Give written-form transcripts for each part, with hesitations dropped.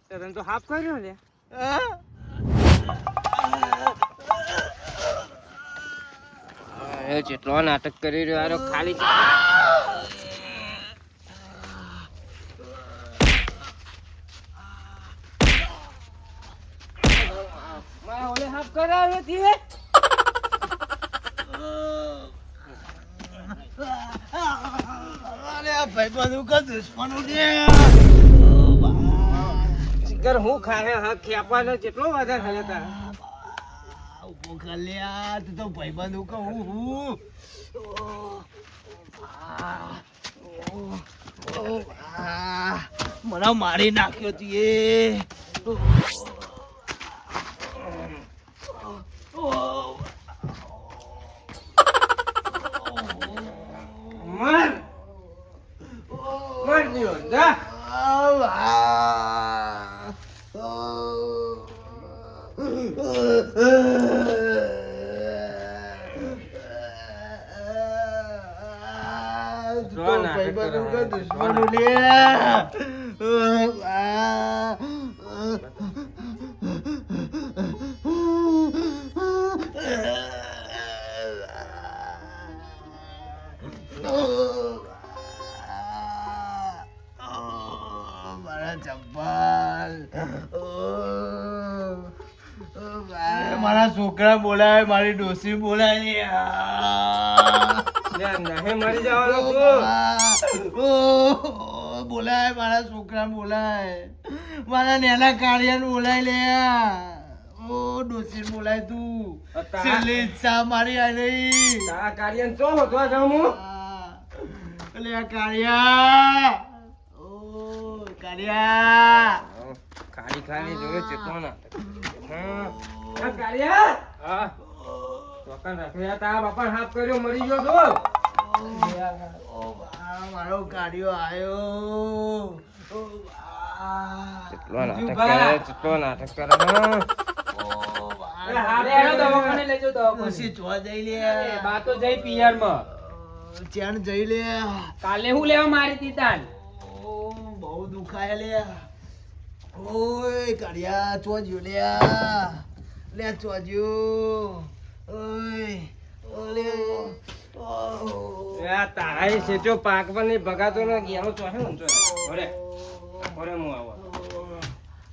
તને તો હાફ કર્યો લે જેટલો નાટક કરી રહ્યો ખાલી ઓલે હાફ કરાવે થી ભાઈબંધ કા દુશ્મનો દે શિકર હું ખાહે હક ખેપાનો જેટલો વધારે હલે તારા ઉભો કલ્યા તું તો ભાઈબંધ કહું હું મને મારી નાખ્યો તું એ મર ગયો જા દુશ્મનો લે મારા ચપ્પલ મારા છોકરા બોલાય મારી ડોસી બોલાય નહીં મરી જવાનો બોલાય મારા છોકરા બોલાય મારા નેના કાળિયાને બોલાય લે ઓ ડોસી બોલાય તું છેલ્લી ઈચ્છા મારી આઈ તારા કાર્યન ચો હતો જામું લે કાળિયા ઓ કાળિયા ખાલી ખાલી જોયો ચેતો ના હા કાળિયા હા વકન રાખ્યા તારા બાપા હાથ કર્યો મરી ગયો તો મારો કાઢ્યો આયો ચેટલો નાટક કરે ચેન જઈ લે કાલે હું લેવા મારી તી તાન બહુ દુખાય લે ઓય કાઢ્યા ચોજ્યો લે ચોજ્યો ઓય ઓલે તારા સેચો પાક પર નહીં ભગાતો ને ગેલો ચોહે ને ઓરે ઓરે હું આવો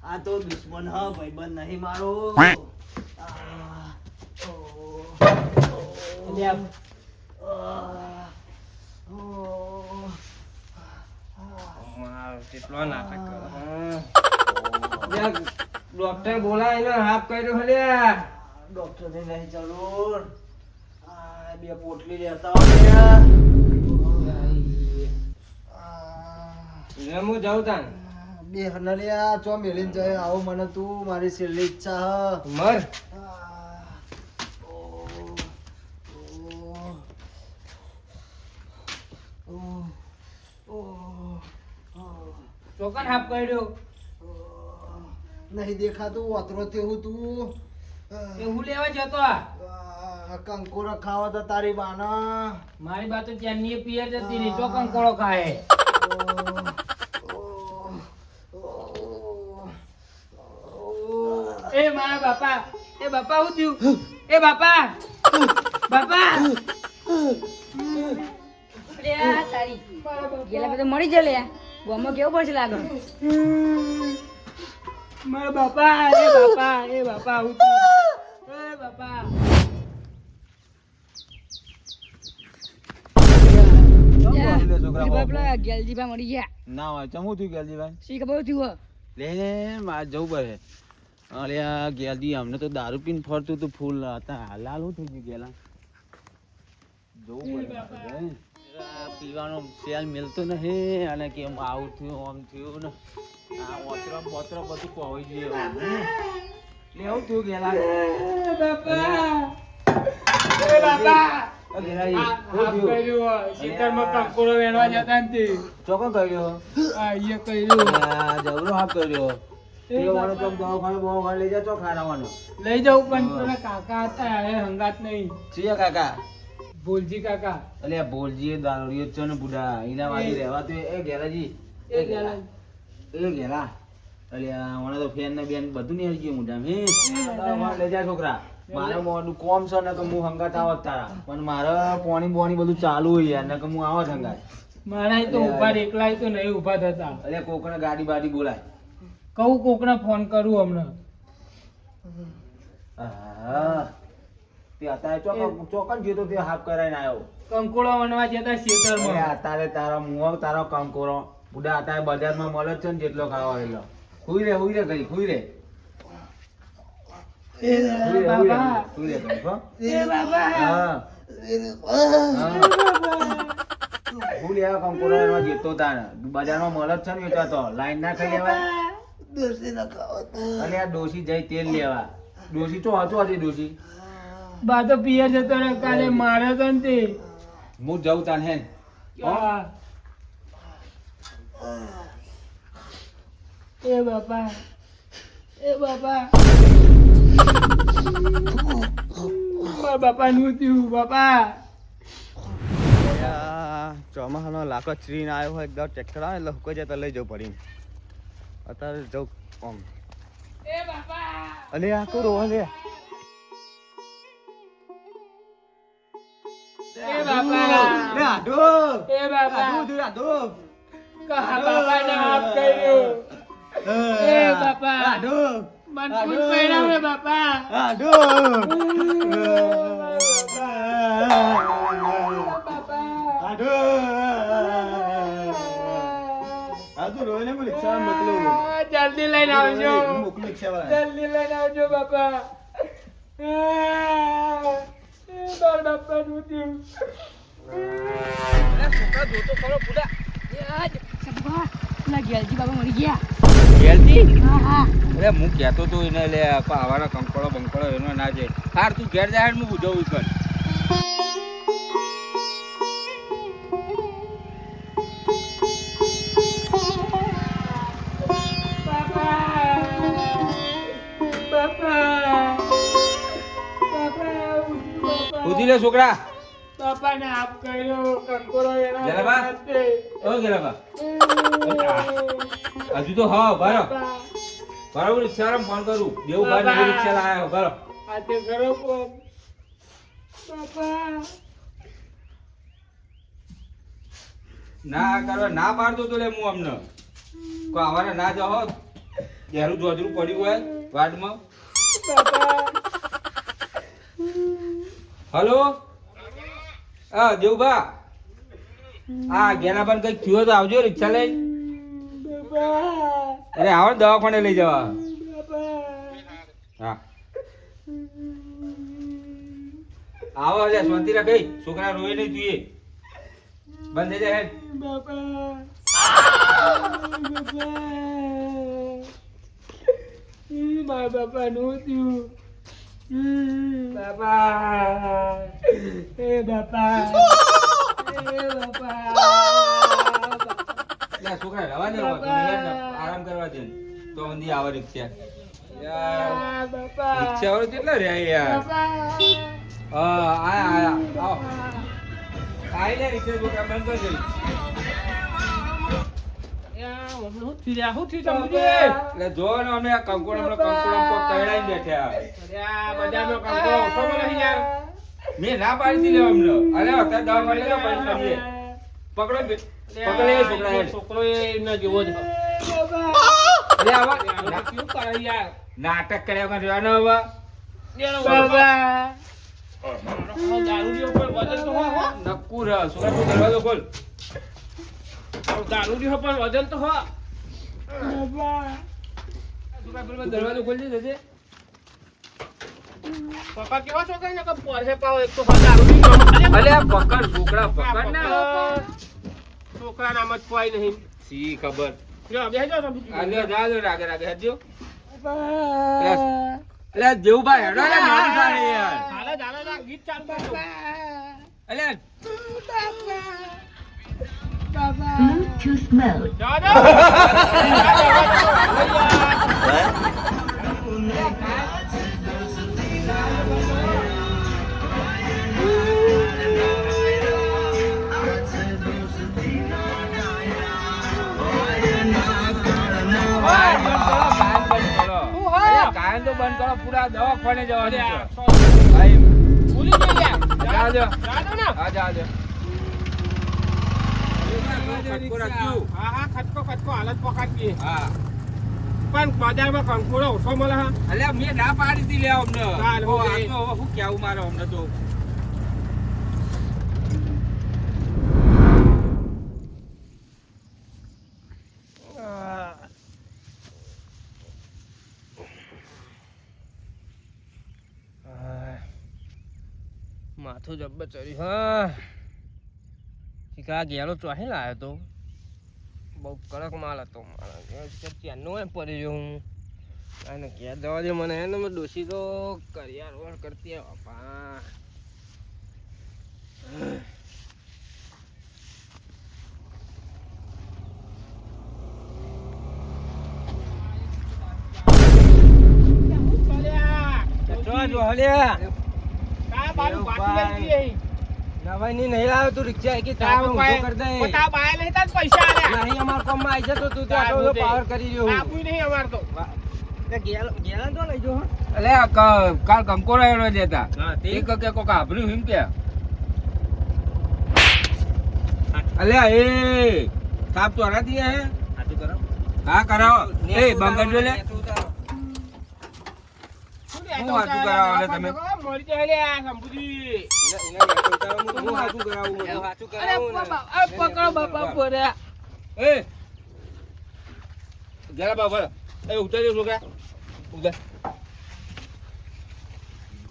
આ તો દુશ્મન હ ભાઈબંધ નહીં મારો કેટલો નાટક કરે ડોક્ટર બોલાવીને હાફ કર્યો હલે ડોક્ટર ને નહીં જરૂર બે પોટલી લેતા હું જાઉં તાન બે હનલિયા ચો મેલીને જાય આવો મને તું મારી છેલ્લી ઈચ્છા મર ચોકન હાફ કર્યો નહીં દેખાતું વાતરો તેવું તું એ હું લેવા જતો કંકોરો ખાવા તો તારી બાના મારી બાત તો ચાંદની પિયર જતી નહીં ચોકન કોળો ખાય એ મારા બાપા હું થયું એ બાપા તારી ગેલા બધા મરી જલે ગોમાં કેવું પડશે લાગે મારા બાપા એ બાપા હું થયું એ બાપા ગેલજીભાઈ મરી ગયા ના હોય ચમું થયું ગેલજીભાઈ શી ખબર થયું લે મારે જવું પડે અરે આ ગેલજી અમને તો દારૂ પીને ફરતું તું ફૂલ હતા લાલ શું થઈ ગયું ગેલા જવું પડે પીવાનો સેલ મિલતો નહીં અને કેમ આવું થયું આમ થયું ને આ ઓતરો બોતરો બધું પહોંચી ગયું લેવું થયું ગેલા ચોકો કર્યો જબરો હાફ કર્યો લઈ જાવ પણ કાકા હતા હંગાત નહીં કાકા ભોલજી કાકા અલ્યા ભોલજી એ દારૂડિયો છે ને બુડા એના વાળી રહેવા તો એ ઘેરાજી એ ગેલા એ ઘેરા અલ્યા મને તો ફેન ને બેન બધું નહીં હરી ગયું મોઢામાં. હે લઈ જા છોકરા મારે મોડું કોમ છે ને કે હું હંગાત આવત તારા પણ મારે પોણી બોણી બધું ચાલુ હોય યાર ને કે હું આવત હંગાત. મારા તો ઉભા એકલા તો નહીં ઉભા થતા. અલ્યા કોકને ગાડી બાડી બોલાય. કહું કોકને ફોન કરું હમણાં. હા તે અત્યારે ચોકન ગયો તો તે હાફ કરાઈને આવ્યો. કંકોળો વણવા જતા ખેતરમાં. અલ્યા અત્યારે તારા મુંહ તારો કંકોરો બુડા અત્યારે બજારમાં મળે જ છે ને જેટલો ખાવા એટલો. હુઈ રે કરી હુઈ રે. બાબા હુઈ રે કરી હો. એ બાબા હા હું લેવા કંકોરો એમાં જેતો તાને બજારમાં મળે જ છે ને વેચાતો લાઈન ના ખાઈ લેવાય. અરે આ ડોસી જઈ તેલ લેવા. ડોસી ચો હતો આજે ડોસી બા તો પિયર જતો ને કાલે મારે તો ને તે હું જઉં તાન હેન. હા. એ બાપા મારા બાપા નું થયું બાપા. ચોમાસાનો લાખો ચીરીને આવ્યો હોય એકદમ ટ્રેક્ટર આવે એટલે હુકાઈ જાય તો લઈ જવું પડી. અત્યારે જવું કોમ એ બાપા અલે આ કરો અલે એ બાપા આડો એ બાપા આડો કહા બાપા ને આપ કર્યો. એ બાપા આડો મન પૂછ પડ્યા રે બાપા. આડો આડો આડો રોઈને મને રિક્ષા મોકલો. જલ્દી લઈને આવજો. મોકલો રિક્ષા વાળા. જલ્દી લઈને આવજો બાપા. મારા બાપા નું થયું. ગેલજી બાબા મરી ગયા. ગેલજી હા હા અરે હું કહેતો તો એને લે આવાના કંકોળો બંકોળો એનો ના જાય. હાર તું ઘેર જાય હું જવું કર. ઉધી લે છોકરા. બાપા ને આપ કર્યો કંકોરો એના ગેલાબા? હાથે. ઓ ગેલા હજુ તો હા બરો બાપા, બરાબર રિક્ષા ફોન કરું દેવું ભાઈ રિક્ષા લાવ્યો બરો. હાથે કરો ફોન. બાપા ના કરવા ના પાડતો તો લે હું અમને કોઈ આવાને ના જાઓ ઘેરું જોજરું પડ્યું હોય વાડમાં. બાપા હલો હા દેવભા હા ગેનાબાન કઈક થયું તો આવજો રિક્ષા લઈ. બાપા અરે આવો ને દવાખાને લઈ જવા. હા આવો એટલે શાંતિ રાખ છોકરા રોય નહીં તું એ બંધ થઈ જાય હેડ. બાપા મારા બાપા નું થયું. બાપા એ બાપા લે છોકરા રવા દે તું હેડ ને આરામ કરવા દે તો ઊંધી આવે રિક્ષા. યાર બાપા રિક્ષા વાળો કેટલા રહ્યા યાર. હા આયા આવો આઈ લે રિક્ષા છોકરા બંધ કરી દે. એટલે જો ને અમે આ કંકોડ તળાઈને બેઠા. મેં ના પાડી દીધી અમને. અરે અત્યારે દવાખાને લઈ જાઓ, પછી કરીએ. પકડો ને, પકડો એ છોકરા હેડ. છોકરો એના જેવો જ અરે આવા નાટક કર્યા વગર રહેવાનો હવે. નક્કુ રહ. છોકરા તું દરવાજો ખોલ. વજન તો હો. છોકરા પેલો દરવાજો ખોલજે જજે. પપ્પા કેવા છોકરા ને પડે પાવ એક તો દારૂ અલે આ પકડ છોકરા પકડ ને. છોકરા નામ જ કોઈ નહીં. સી ખબર. જો બેહી જાઓ તમે. આગળ જાજો રાગે રાગે હટજો. અલે જેવું ભાઈ હેડો ને મારું થાય યાર. હાલે હાલે ગીત ચાલુ કરો. અલે Bluetooth mode. જાઓ જાઓ. ધ્યાન તો બંધ કરો, પૂરા દવાખાને જવાનું છે. ભાઈ ભૂલી ગયો યાર. જાજો. જાજો ને. હા જાજો. ખટકો રાખજો. હા હા ખટકો હાલત પકડતી. હા પણ બજારમાં કંકોડો ઓછો મળે હા. અલ્યા મેં ના પાડી હતી લે અમને. ચાલ, ઓ, હવે. આ તો હવે શું કહેવું મારે અમને તો. માથું જબ્બર ચડ્યું હા. શીખા ગેલો ચોહી લાવ્યો તો બહુ કડક માલ હતો મારા ત્યાંનો એમ પડી રહ્યો હું અને ઘેર જવા દે મને એને મેં ડોસી તો કરિયાર વર કરતી બાપા. કા બારું બાકી લઈ જઈએ. નવાઈ ની નહીં લાવ્યો તું રિક્ષા કે તા ઊભો કરી દે. પોતા બાય નહીં તાર પૈસા આલ્યા. નહીં અમાર કામમાં આવી જતો તું તો તાર આટલો બધો બધે. પાવર કરી રહ્યો હું. આપું નહીં અમાર તો. અલે આ કાલ કંકોરો આવ્યો દેતા એક કે કોક આભર્યું એમ કે અલે એ સાપ તો હરા દિયા હે હા કરાવો એ બંગડજો લે શું લે, હું હાથું કરાવો લે તમે. મરી જાય લે આ સંપૂજી. હું હાથું કરાવું અરે બાપા, આ પકડો બાપા પડ્યા. એ જરા બાબા એ ઉતરજો છોકરા ઉતર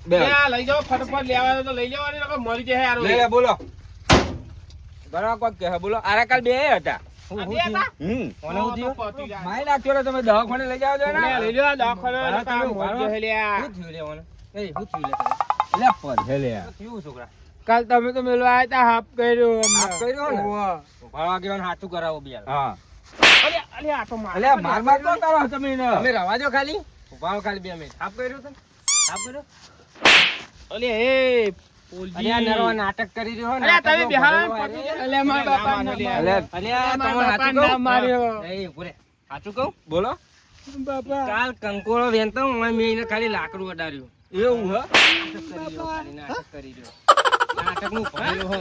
બે લે આ લઈ જાઓ ફટફટ લેવાનો તો લઈ જવાની નકર મરી જાય યાર. લે લે બોલો ઘણા કોક કે બોલો આરા કાલ બે હતા આ બે હતા? કોને હું થયું? તો પતી જાય. માય નાખ્યો ને તમે દવાખાને લઈ જાવ છો ને લે, લઈ જાઓ દવાખાને, હા, નકર આ તમે મરી ઉભા રહો. જાય લે આ. શું થયું લે ઓને? એ શું થયું લે તમે? લે પર હે લે શું થયું છોકરા કાલ તમે તો મેલો આયા તા હાફ કર્યો હાફ કર્યો ને? ઓવા. ભાળવા ગયો ને હાચું કરાવો બિયાર હા અરે અરે આ તો માર. અલે માર માર તો કરો તમે ને તમે રવા દો ખાલી ઉભા રહો ખાલી 2 મિનિટ હાફ કર્યો તમે હાફ કર્યો અલે એ પોલજી. અરે આ નરવા નાટક કરી રહ્યો હો અરે આ તમે નાટકનો બિહાર ભરેલો પકડી હારે. અલે માર બાપા ના અલે માર્યો. અલે આ મારા તમારે બાપા હાચું કહું? ના માર્યો. એ ઉભરે હાચું કહું બોલો બાપા કાલ કંકોળો વેનતો હું મેં એને ખાલી લાકડું અડાડ્યું એવું હ નાટક કરી રહ્યો નાટકનું ભરેલું હ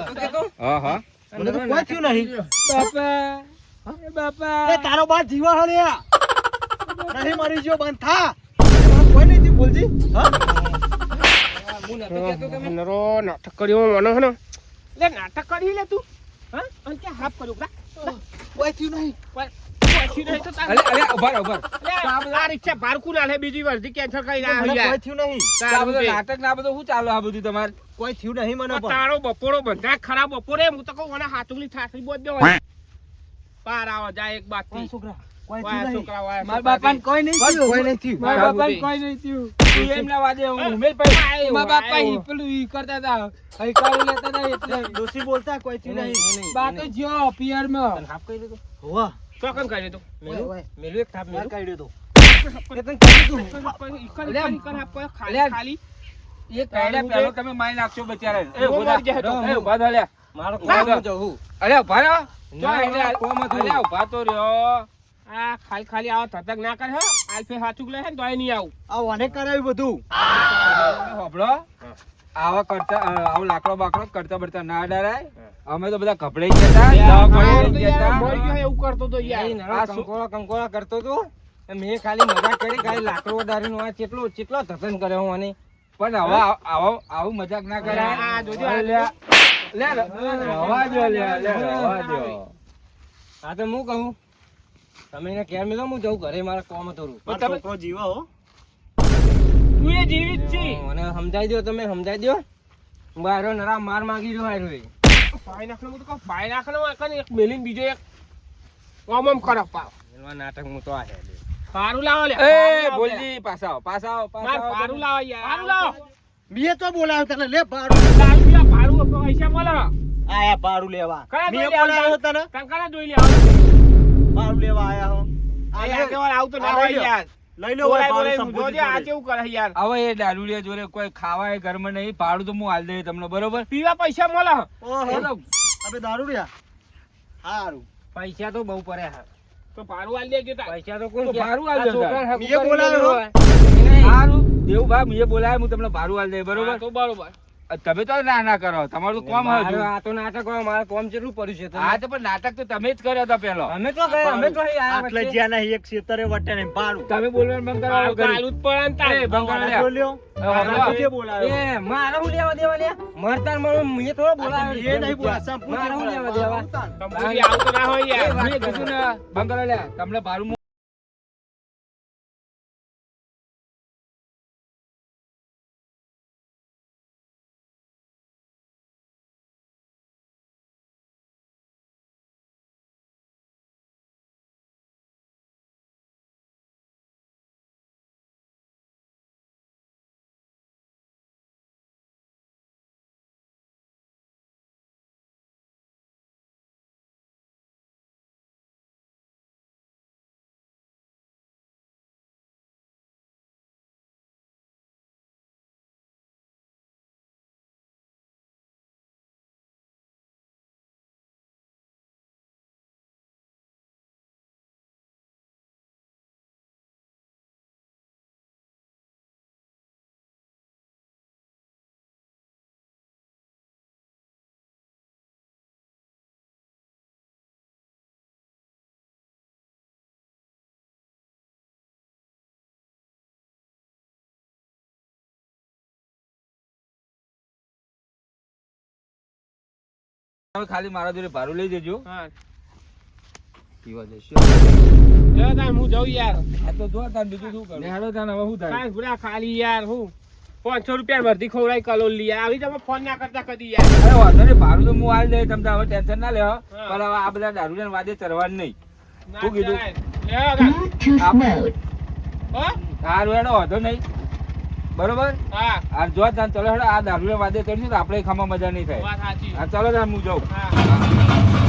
હા હા મને તો કોઈ થયું નહીં. બાપા એ બાપા એ તારો બા જીવા હે રે. નહીં મરી ગયો બંધ થા. એમાં કોઈ નહીં થયું બોલજી. હા? હું નતો કહેતો તમે નરો નાટક કર્યો મને હે ને. લે નાટક કરી લે તું. હા અને કે હાફ કર્યું બા. કોઈ થયું નહીં. પછી નહીં તો તાર. અલે અલે ઉભા રહો ઉભા રહો. લે, આ રિક્ષા બારકું ના લે બીજી વર્ષથી કેન્સલ કરી ના મને યાર. કોઈ થયું નહીં. આ બધું નાટક ના બધું શું ચાલો આ બધું તમારે કોઈ થયું નહીં મને પણ. તારો બપોરો બધા ખરાબ બપોરે હું તો કહું મને હાથુલી થાસરી બોધ દો પાર આવો જાય એક બાકી છોકરા કોઈ વાય થયું નહીં. છોકરા વાય મારા બાપાને કોઈ નહીં થયું. કોઈ નહીં થયું. મારા બાપાને બાપુજી. કોઈ નહીં થયું તું એમ ના વાદે હું ઉમેર ભાઈ મારા બાપા ઈ પેલું ઈ કરતા હતા હૈકારું લેતા હતા એટલે ડોશી બોલતા કોઈ થયું નહીં. બા તો જ્યો પિયરમાં તને હાફ કરી દીધું હોવા. ચોકન કરી દો મેલું ઓય. મેલું એક થાપ માર મેલું કાઢ્યો તો. એ તને કીધું તું. ખાલી ખાલી એ કાયડા પહેલો તમે મારી નાખશો બચારા એ બહુ ઉભા મરી જાય તો. એ ઉભા થા લે મારો કોમ જવું અરે ઉભા રહો ના, એટલે કોમ હતું. અરે ઉભા તો રહ્યો આ ખાલી ખાલી આવો ધતક ના કરે હો આલ્ફે હાચુક લે હે ને તોય નહીં આવું આ વાને કરાવ્યું બધું. હોબળો આવા કરતા આવો લાકડો બાકડો કરતા બરતા ના ડરાય અમે તો બધા કપડાઈ ગયા હતા દવાખાને લઈ ગયા હતા. મરી ગયો એવું કરતો તો યાર નહીં, નરો કંકોળા કરતો તો મેં ખાલી મજાક કરી ખાલી લાકડો દારીનો આ કેટલો ધતન કર્યો હું આને પણ હવે આવું મજાક ના કરાય આ જોજો, લે લે રવા દો લે રવા દો હા તો હું કહું તમે એને કેર મેલો હું જઉં ઘરે મારા કોમ થોડું મારો છોકરો જીવો હો. તું એ જીવિત છે મને સમજાઈ દો તમે સમજાઈ દો મારો નરા માર માંગી રહ્યો હારો એ. ભાઈ નાખલો હું તો કહું ભાઈ નાખલો એક મેલીન બીજો એક ઓમ ખરાબ પાવ એનો નાટક હું તો આ હે પારું લાવો લે એ બોલજી પાછા આવો માર પારું લાવો યાર પારું લાવો મીએ તો બોલાવ્યો તને લે ભાડું. લાલપિયા પારું પૈસા મળે આયા ભાડું લેવા. કયા મીએ જોઈ લે બોલાવ્યો તને કંકાના જોઈ લે આવું ભાડું લેવા આયા હો. આ કેવા આવું તો ના આ હોય લઈ લો. યાર લઈ લો બોલાય ભાડું બોલાય સંપૂર્ણ જોજે આ જોડે. કેવું કરે યાર હવે એ દારૂડિયા જોડે કોઈ ખાવાય ઘરમાં નહીં ભાડું તો હું હાલ દે તમને બરોબર પીવા પૈસા મળે ઓહો. ચલો. અબે દારૂ રહ્યા. હારું. પૈસા તો બહુ પડે હા તો ભાડું આલી દેજો તાર. પૈસા તો કોણ તો કે? ભાડું આ આલ દેજો છોકરાને તાર. હકુ મેં કરી બોલાવ્યો. દેવાનો હોય. સારું દેવુભાઈ મેં બોલાય હું તમને ભાડું આલ દે બરોબર હા, તો બરોબર. તમે તો ના કરો તમારું તો કોમ મારે હતું આ તો નાટક હોય, મારે કોમ કેટલું પડ્યું છે તમે? હા તો પણ નાટક તો તમે જ કર્યો હતો પેલો અમે તો ગયા, અમે તો અહીં આયા આટલે વચ્ચે. જ્યાં નહીં એક ક્ષેત્રે વટે નહીં ભાડું તમે બોલવાનું બંધ કરો ભાડું તો આલું જ પડે ને તાર. એ, બંધ કરો લ્યા. બોલ્યો હવે બોલાવ્યો એ, મારે હું લેવા દેવા લ્યા? મરતા ને મરું, મેં થોડો બોલાવ્યો છે. એ નહીં બોલા મારે હું લેવા દેવા? કંપની આવતો ના હોય યાર. મેં કીધું ને બંધ કરો લ્યા તમને ભાડું તમે ખાલી મારા જોડે ભાડું લઈ જજો હા. પીવા જશો લે તાર હું જાઉં યાર. આ તો જો તાર બીજું શું કરું હેડો તાર હવે શું થાય કાંઈ ભૂરા ખાલી યાર હું 500 રૂપિયા વર્ધી ખવડાવી કલોલ યાર. આવી તમે ફોન ના કરતા કદી યાર. અરે વાંધો નહીં ભાડું તો હું આલી દઈશ તમને હવે ટેન્શન ના લેવો હા. પણ હવે આ બધા દારૂડિયા વાદે ચરવાનું નહીં ના શું કીધું? ચલાય. લે તાર. Bluetooth mode. હો? સારું હેડો વાંધો નહીં બરોબર હા, આ જો તાર ચલો હેડો આ દારૂડિયા વાદે ચડશું તો આપણે ખામાં મજા નહીં થાય વાત સાચી. હા ચાલો તાર હું જાઉં હા.